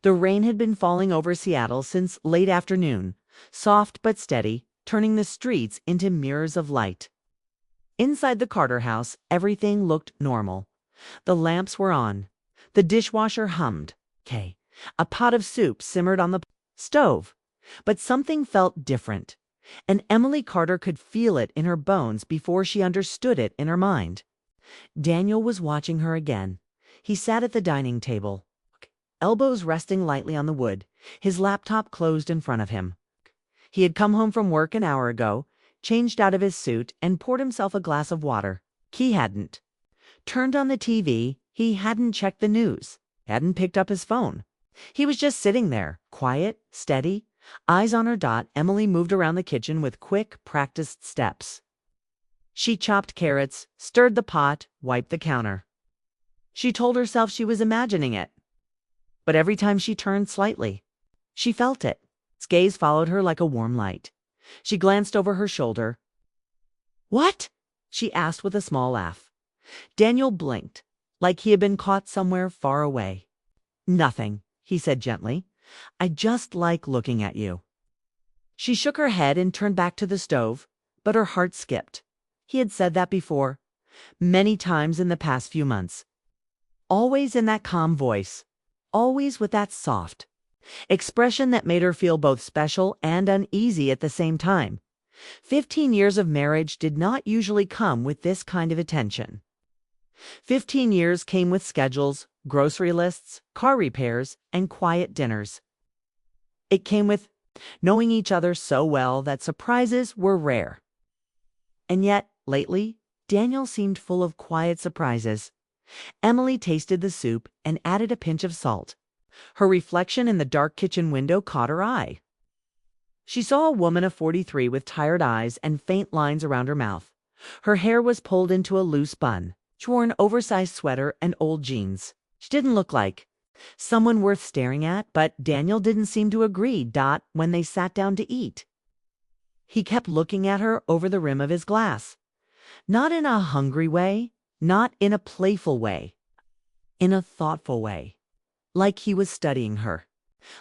The rain had been falling over Seattle since late afternoon, soft but steady, turning the streets into mirrors of light. Inside the Carter house, everything looked normal. The lamps were on. The dishwasher hummed. A pot of soup simmered on the stove. But something felt different, and Emily Carter could feel it in her bones before she understood it in her mind. Daniel was watching her again. He sat at the dining table, elbows resting lightly on the wood, his laptop closed in front of him. He had come home from work an hour ago, changed out of his suit, and poured himself a glass of water. He hadn't turned on the TV. He hadn't checked the news. Hadn't picked up his phone. He was just sitting there, quiet, steady, eyes on her dot. Emily moved around the kitchen with quick, practiced steps. She chopped carrots, stirred the pot, wiped the counter. She told herself she was imagining it. But every time she turned slightly, she felt it. Its gaze followed her like a warm light. She glanced over her shoulder. "What?" she asked with a small laugh. Daniel blinked, like he had been caught somewhere far away. "Nothing," he said gently. "I just like looking at you." She shook her head and turned back to the stove, but her heart skipped. He had said that before, many times in the past few months. Always in that calm voice, always with that soft expression that made her feel both special and uneasy at the same time. 15 years of marriage did not usually come with this kind of attention. 15 years came with schedules, grocery lists, car repairs, and quiet dinners. It came with knowing each other so well that surprises were rare. And yet, lately, Daniel seemed full of quiet surprises. Emily tasted the soup and added a pinch of salt. Her reflection in the dark kitchen window caught her eye. She saw a woman of 43 with tired eyes and faint lines around her mouth. Her hair was pulled into a loose bun. She wore an oversized sweater and old jeans. She didn't look like someone worth staring at, but Daniel didn't seem to agree. When they sat down to eat, he kept looking at her over the rim of his glass. Not in a hungry way, not in a playful way, in a thoughtful way. Like he was studying her.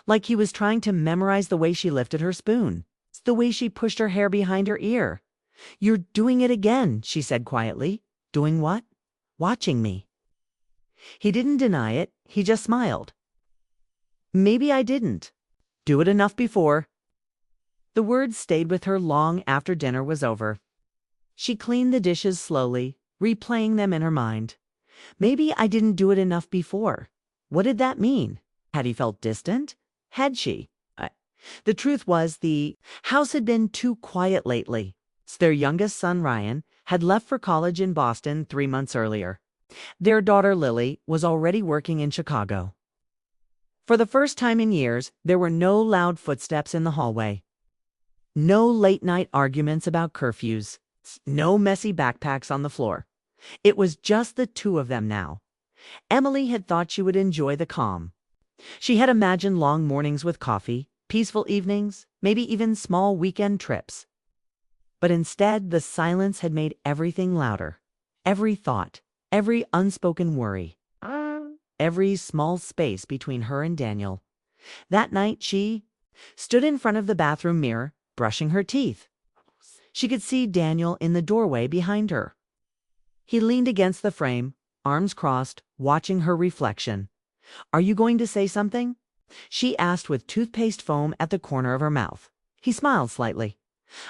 Like he was trying to memorize the way she lifted her spoon, the way she pushed her hair behind her ear. "You're doing it again," she said quietly. "Doing what?" "Watching me." He didn't deny it. He just smiled. "Maybe I didn't do it enough before." The words stayed with her long after dinner was over. She cleaned the dishes slowly, replaying them in her mind. Maybe I didn't do it enough before. What did that mean? Had he felt distant? Had she? The truth was, the house had been too quiet lately. Their youngest son, Ryan, had left for college in Boston 3 months earlier. Their daughter, Lily, was already working in Chicago. For the first time in years, there were no loud footsteps in the hallway. No late-night arguments about curfews. No messy backpacks on the floor. It was just the two of them now. Emily had thought she would enjoy the calm. She had imagined long mornings with coffee, peaceful evenings, maybe even small weekend trips. But instead, the silence had made everything louder. Every thought, every unspoken worry, every small space between her and Daniel. That night she stood in front of the bathroom mirror, brushing her teeth. She could see Daniel in the doorway behind her. He leaned against the frame, arms crossed, watching her reflection. "Are you going to say something?" she asked with toothpaste foam at the corner of her mouth. He smiled slightly.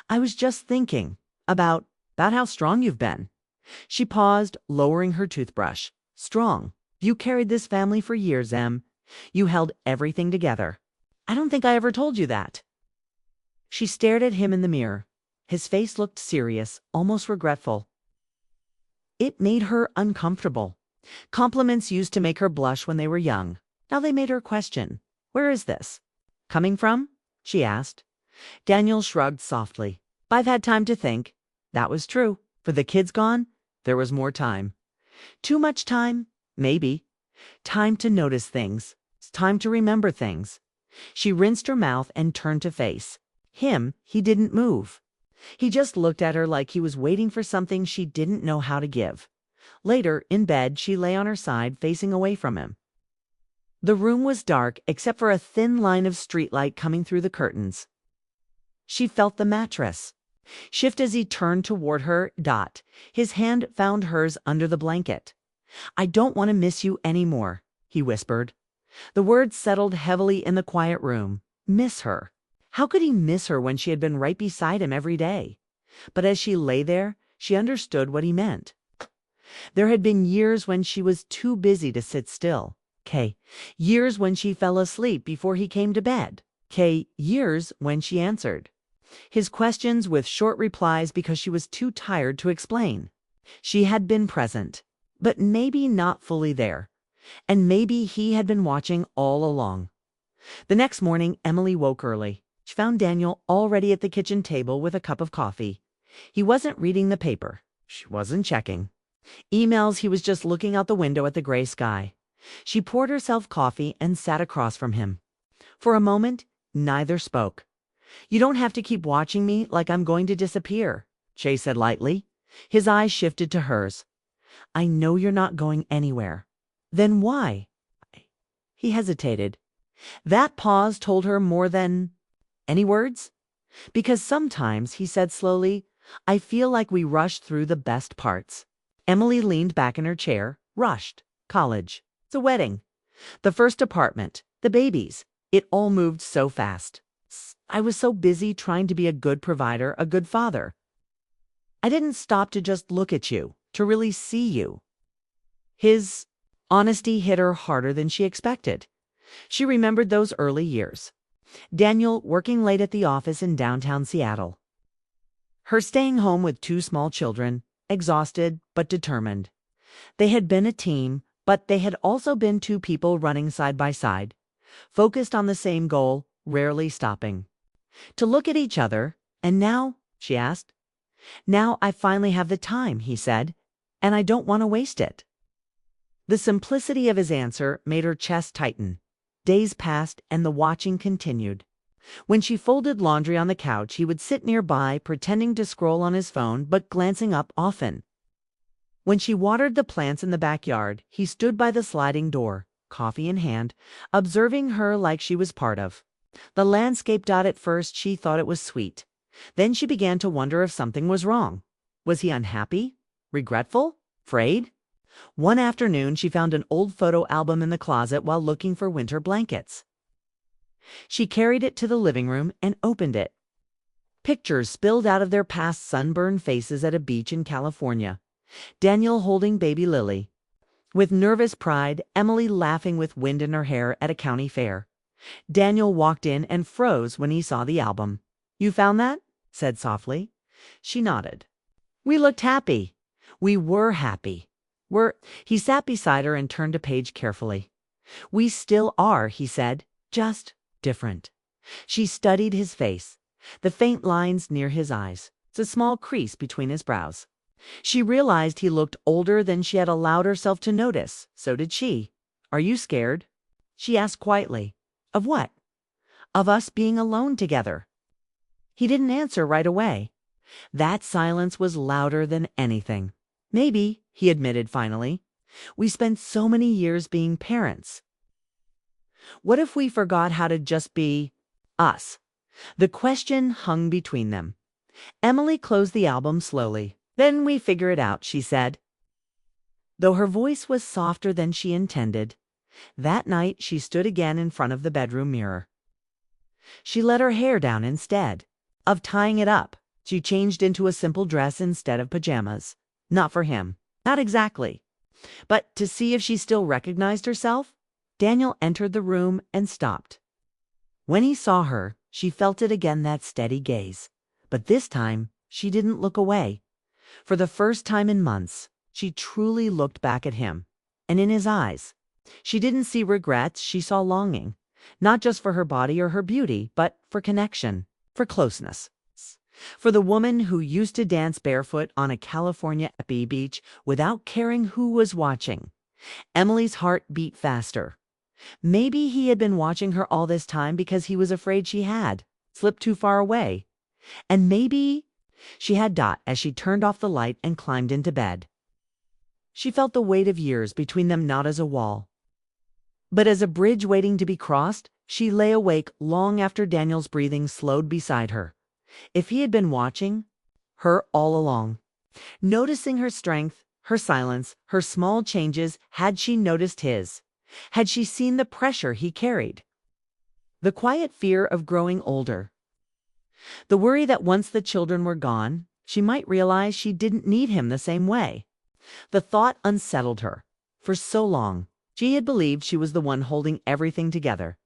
"I was just thinking about how strong you've been." She paused, lowering her toothbrush. "Strong. You carried this family for years, Em. You held everything together. I don't think I ever told you that." She stared at him in the mirror. His face looked serious, almost regretful. It made her uncomfortable. Compliments used to make her blush when they were young. Now they made her question. "Where is this coming from?" she asked. Daniel shrugged softly. "I've had time to think." That was true. For the kids gone, there was more time. Too much time? Maybe. Time to notice things. Time to remember things. She rinsed her mouth and turned to face him. He didn't move. He just looked at her like he was waiting for something she didn't know how to give. Later, in bed, she lay on her side, facing away from him. The room was dark except for a thin line of streetlight coming through the curtains. She felt the mattress shift as he turned toward her. His hand found hers under the blanket. "I don't want to miss you anymore," he whispered. The words settled heavily in the quiet room. Miss her. How could he miss her when she had been right beside him every day? But as she lay there, she understood what he meant. There had been years when she was too busy to sit still. Years when she fell asleep before he came to bed. Years when she answered his questions with short replies because she was too tired to explain. She had been present, but maybe not fully there. And maybe he had been watching all along. The next morning, Emily woke early. She found Daniel already at the kitchen table with a cup of coffee. He wasn't reading the paper. She wasn't checking emails. He was just looking out the window at the gray sky. She poured herself coffee and sat across from him. For a moment, neither spoke. "You don't have to keep watching me like I'm going to disappear," Jay said lightly. His eyes shifted to hers. "I know you're not going anywhere." "Then why?" He hesitated. That pause told her more than any words. "Because sometimes," he said slowly, "I feel like we rush through the best parts." Emily leaned back in her chair. Rushed. College. The wedding. The first apartment. The babies. It all moved so fast. "I was so busy trying to be a good provider, a good father. I didn't stop to just look at you, to really see you." His honesty hit her harder than she expected. She remembered those early years. Daniel working late at the office in downtown Seattle. Her staying home with 2 small children, exhausted but determined. They had been a team, but they had also been 2 people running side by side, focused on the same goal, rarely stopping. To look at each other. "And now?" she asked. "Now I finally have the time," he said, "and I don't want to waste it." The simplicity of his answer made her chest tighten. Days passed and the watching continued. When she folded laundry on the couch, he would sit nearby, pretending to scroll on his phone but glancing up often. When she watered the plants in the backyard, he stood by the sliding door, coffee in hand, observing her like she was part of the landscape. At first she thought it was sweet. Then she began to wonder if something was wrong. Was he unhappy? Regretful? Afraid? One afternoon she found an old photo album in the closet while looking for winter blankets. She carried it to the living room and opened it. Pictures spilled out of their past sunburned faces at a beach in California. Daniel holding baby Lily. With nervous pride, Emily laughing with wind in her hair at a county fair. Daniel walked in and froze when he saw the album. "You found that?" said softly. She nodded. "We looked happy. We were happy. He sat beside her and turned a page carefully. "We still are," he said, "just different." She studied his face, the faint lines near his eyes, the small crease between his brows. She realized he looked older than she had allowed herself to notice. So did she. "Are you scared?" she asked quietly. "Of what?" "Of us being alone together." He didn't answer right away. That silence was louder than anything. "Maybe," he admitted finally. "We spent so many years being parents. What if we forgot how to just be us?" The question hung between them. Emily closed the album slowly. "Then we figure it out," she said, though her voice was softer than she intended. That night she stood again in front of the bedroom mirror. She let her hair down instead of tying it up. She changed into a simple dress instead of pajamas. Not for him. Not exactly. But to see if she still recognized herself. Daniel entered the room and stopped. When he saw her, she felt it again, that steady gaze. But this time, she didn't look away. For the first time in months, she truly looked back at him. And in his eyes, she didn't see regrets, she saw longing. Not just for her body or her beauty, but for connection, for closeness. For the woman who used to dance barefoot on a California beach without caring who was watching. Emily's heart beat faster. Maybe he had been watching her all this time because he was afraid she had slipped too far away. And maybe she had. As she turned off the light and climbed into bed. She felt the weight of years between them, not as a wall, But as a bridge waiting to be crossed, she lay awake long after Daniel's breathing slowed beside her. If he had been watching her all along, noticing her strength, her silence, her small changes, had she noticed his? Had she seen the pressure he carried? The quiet fear of growing older. The worry that once the children were gone, she might realize she didn't need him the same way. The thought unsettled her. For so long, she had believed she was the one holding everything together.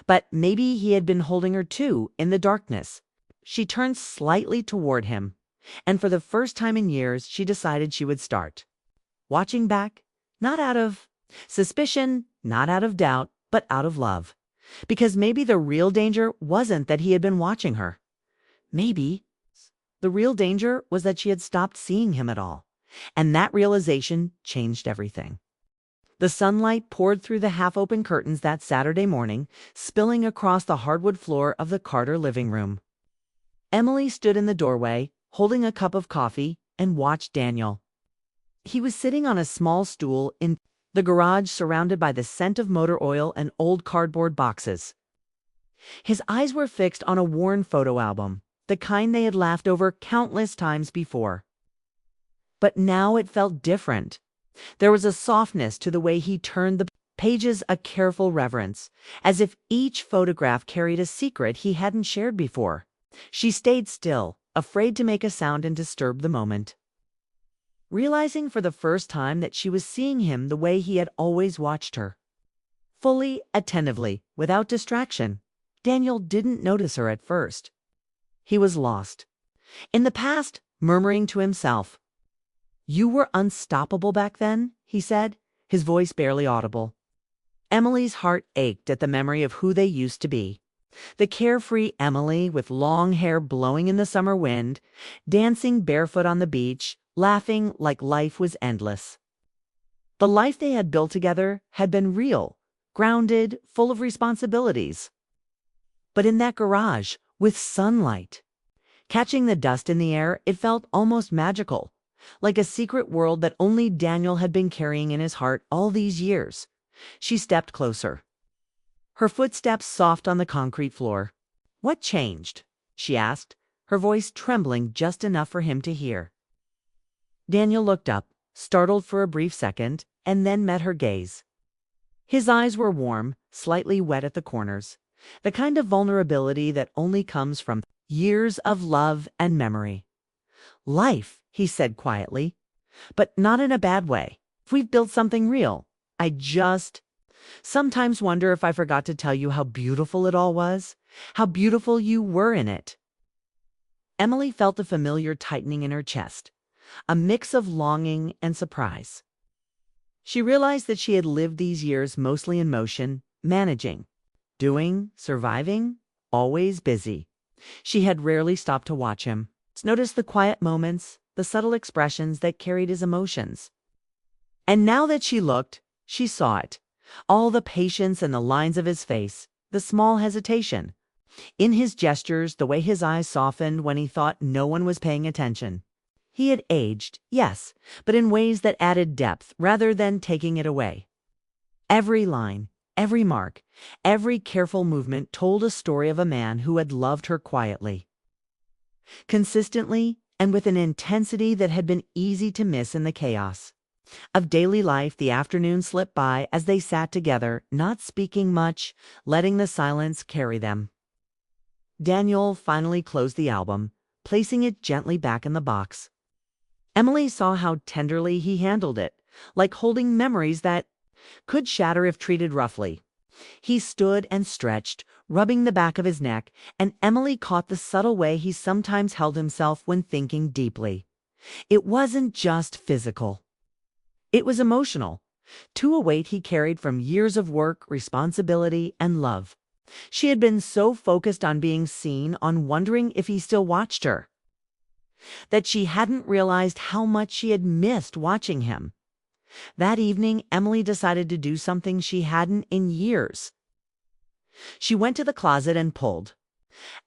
But maybe he had been holding her too, in the darkness. She turned slightly toward him, and for the first time in years, she decided she would start watching back, not out of suspicion, not out of doubt, but out of love. Because maybe the real danger wasn't that he had been watching her. Maybe the real danger was that she had stopped seeing him at all. And that realization changed everything. The sunlight poured through the half-open curtains that Saturday morning, spilling across the hardwood floor of the Carter living room. Emily stood in the doorway, holding a cup of coffee, and watched Daniel. He was sitting on a small stool in the garage, surrounded by the scent of motor oil and old cardboard boxes. His eyes were fixed on a worn photo album, the kind they had laughed over countless times before. But now it felt different. There was a softness to the way he turned the pages, a careful reverence, as if each photograph carried a secret he hadn't shared before. She stayed still, afraid to make a sound and disturb the moment. Realizing for the first time that she was seeing him the way he had always watched her. Fully, attentively, without distraction. Daniel didn't notice her at first. He was lost. In the past, murmuring to himself. "You were unstoppable back then," he said, his voice barely audible. Emily's heart ached at the memory of who they used to be. The carefree Emily with long hair blowing in the summer wind, dancing barefoot on the beach, laughing like life was endless. The life they had built together had been real, grounded, full of responsibilities. But in that garage, with sunlight catching the dust in the air, it felt almost magical, like a secret world that only Daniel had been carrying in his heart all these years. She stepped closer, her footsteps soft on the concrete floor. "What changed?" she asked, her voice trembling just enough for him to hear. Daniel looked up, startled for a brief second, and then met her gaze. His eyes were warm, slightly wet at the corners, the kind of vulnerability that only comes from years of love and memory. "Life," he said quietly, but not in a bad way. "We've built something real. I just sometimes wonder if I forgot to tell you how beautiful it all was, how beautiful you were in it." Emily felt a familiar tightening in her chest, a mix of longing and surprise. She realized that she had lived these years mostly in motion, managing, doing, surviving, always busy. She had rarely stopped to watch him, notice the quiet moments, the subtle expressions that carried his emotions. And now that she looked, she saw it. All the patience and the lines of his face, the small hesitation. In his gestures, the way his eyes softened when he thought no one was paying attention. He had aged, yes, but in ways that added depth rather than taking it away. Every line, every mark, every careful movement told a story of a man who had loved her quietly, consistently, and with an intensity that had been easy to miss in the chaos of daily life. The afternoon slipped by as they sat together, not speaking much, letting the silence carry them. Daniel finally closed the album, placing it gently back in the box. Emily saw how tenderly he handled it, like holding memories that could shatter if treated roughly. He stood and stretched, rubbing the back of his neck, and Emily caught the subtle way he sometimes held himself when thinking deeply. It wasn't just physical. It was emotional, to a weight he carried from years of work, responsibility, and love. She had been so focused on being seen, on wondering if he still watched her, that she hadn't realized how much she had missed watching him. That evening, Emily decided to do something she hadn't in years. She went to the closet and pulled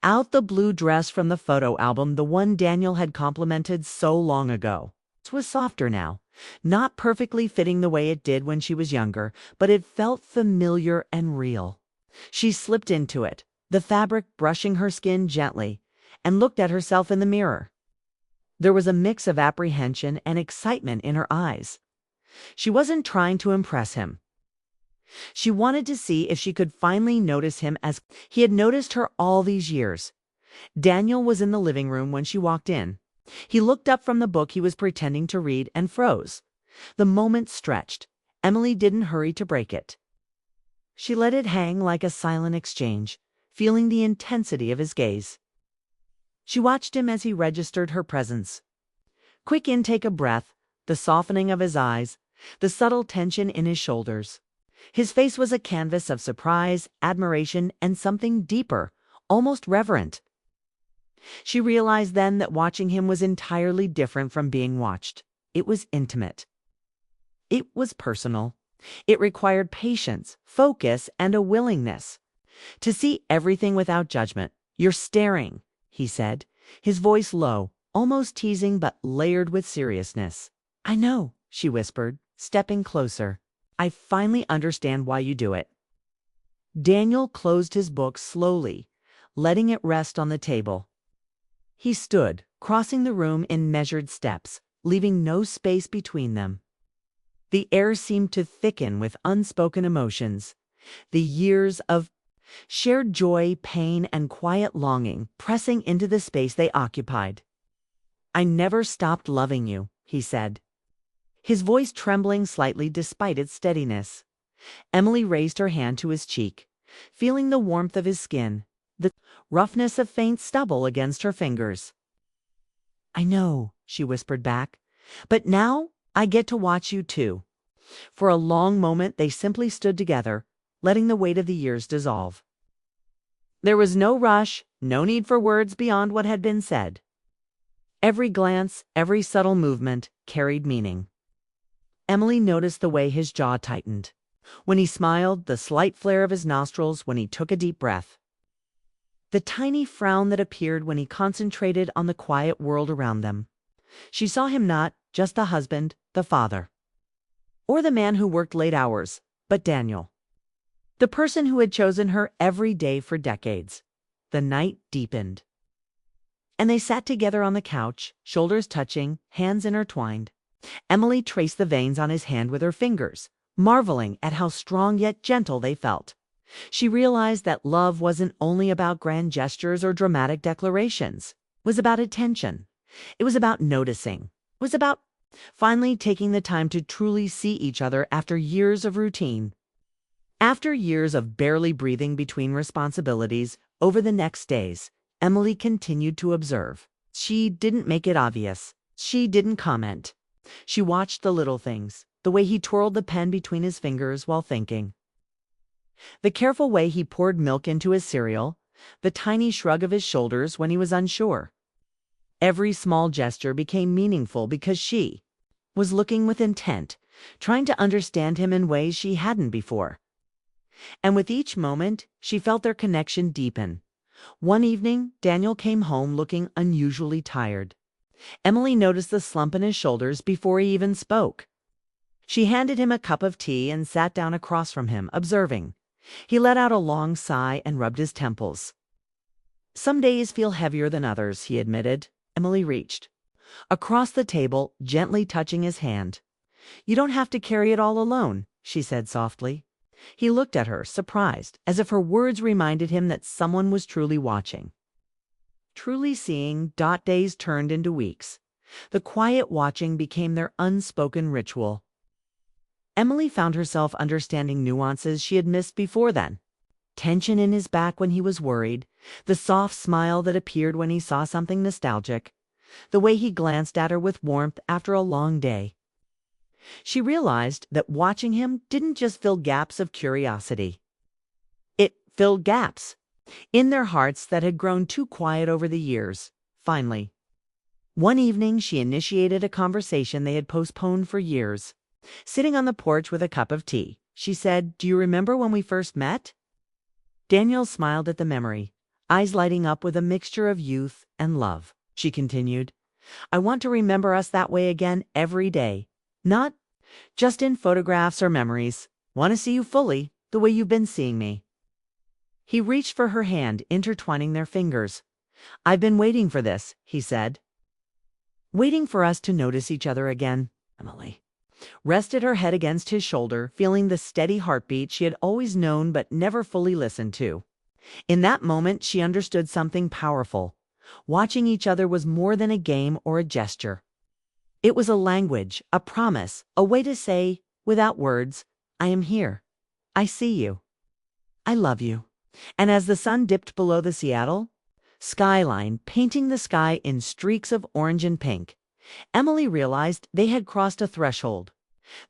out the blue dress from the photo album, the one Daniel had complimented so long ago. It was softer now, Not perfectly fitting the way it did when she was younger, but it felt familiar and real. She slipped into it, the fabric brushing her skin gently, and looked at herself in the mirror. There was a mix of apprehension and excitement in her eyes. She wasn't trying to impress him. She wanted to see if she could finally notice him as he had noticed her all these years. Daniel was in the living room when she walked in. He looked up from the book he was pretending to read and froze. The moment stretched. Emily didn't hurry to break it. She let it hang like a silent exchange, feeling the intensity of his gaze. She watched him as he registered her presence. Quick intake of breath, the softening of his eyes, the subtle tension in his shoulders. His face was a canvas of surprise, admiration, and something deeper, almost reverent. She realized then that watching him was entirely different from being watched. It was intimate. It was personal. It required patience, focus, and a willingness to see everything without judgment. "You're staring," he said, his voice low, almost teasing but layered with seriousness. "I know," she whispered, stepping closer. "I finally understand why you do it." Daniel closed his book slowly, letting it rest on the table. He stood, crossing the room in measured steps, leaving no space between them. The air seemed to thicken with unspoken emotions, the years of shared joy, pain, and quiet longing pressing into the space they occupied. "I never stopped loving you," he said, his voice trembling slightly despite its steadiness. Emily raised her hand to his cheek, feeling the warmth of his skin, the roughness of faint stubble against her fingers. "I know," she whispered back, "but now I get to watch you too." For a long moment they simply stood together, letting the weight of the years dissolve. There was no rush, no need for words beyond what had been said. Every glance, every subtle movement carried meaning. Emily noticed the way his jaw tightened. When he smiled, the slight flare of his nostrils when he took a deep breath. The tiny frown that appeared when he concentrated on the quiet world around them. She saw him not just the husband, the father, or the man who worked late hours, but Daniel. The person who had chosen her every day for decades. The night deepened. And they sat together on the couch, shoulders touching, hands intertwined. Emily traced the veins on his hand with her fingers, marveling at how strong yet gentle they felt. She realized that love wasn't only about grand gestures or dramatic declarations. It was about attention. It was about noticing. It was about finally taking the time to truly see each other after years of routine. After years of barely breathing between responsibilities, over the next days, Emily continued to observe. She didn't make it obvious. She didn't comment. She watched the little things, the way he twirled the pen between his fingers while thinking, the careful way he poured milk into his cereal, the tiny shrug of his shoulders when he was unsure. Every small gesture became meaningful because she was looking with intent, trying to understand him in ways she hadn't before. And with each moment, she felt their connection deepen. One evening, Daniel came home looking unusually tired. Emily noticed the slump in his shoulders before he even spoke. She handed him a cup of tea and sat down across from him, observing. He let out a long sigh and rubbed his temples. "Some days feel heavier than others," he admitted. Emily reached across the table, gently touching his hand. "You don't have to carry it all alone," she said softly. He looked at her, surprised, as if her words reminded him that someone was truly watching. Truly seeing, days turned into weeks. The quiet watching became their unspoken ritual. Emily found herself understanding nuances she had missed before then. Tension in his back when he was worried, the soft smile that appeared when he saw something nostalgic, the way he glanced at her with warmth after a long day. She realized that watching him didn't just fill gaps of curiosity. It filled gaps in their hearts that had grown too quiet over the years. Finally, one evening she initiated a conversation they had postponed for years. Sitting on the porch with a cup of tea, she said, "Do you remember when we first met?" Daniel smiled at the memory, eyes lighting up with a mixture of youth and love. She continued, "I want to remember us that way again every day. Not just in photographs or memories. Want to see you fully, the way you've been seeing me." He reached for her hand, intertwining their fingers. "I've been waiting for this," he said. "Waiting for us to notice each other again." Emily rested her head against his shoulder, feeling the steady heartbeat she had always known but never fully listened to. In that moment, she understood something powerful. Watching each other was more than a game or a gesture. It was a language, a promise, a way to say, without words, "I am here. I see you. I love you." And as the sun dipped below the Seattle skyline, painting the sky in streaks of orange and pink, Emily realized they had crossed a threshold.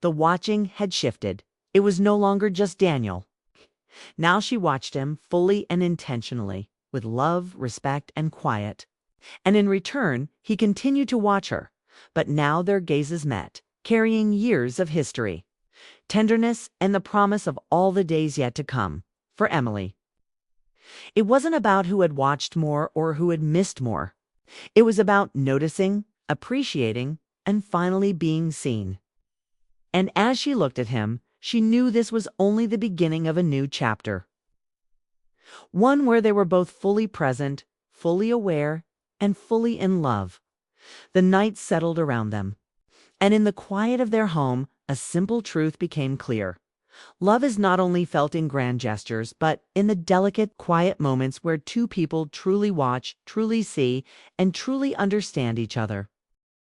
The watching had shifted. It was no longer just Daniel. Now she watched him fully and intentionally, with love, respect, and quiet. And in return, he continued to watch her. But now their gazes met, carrying years of history, tenderness, and the promise of all the days yet to come. For Emily, it wasn't about who had watched more or who had missed more. It was about noticing, appreciating, and finally being seen. And as she looked at him, she knew this was only the beginning of a new chapter. One where they were both fully present, fully aware, and fully in love. The night settled around them, and in the quiet of their home, a simple truth became clear. Love is not only felt in grand gestures, but in the delicate, quiet moments where two people truly watch, truly see, and truly understand each other.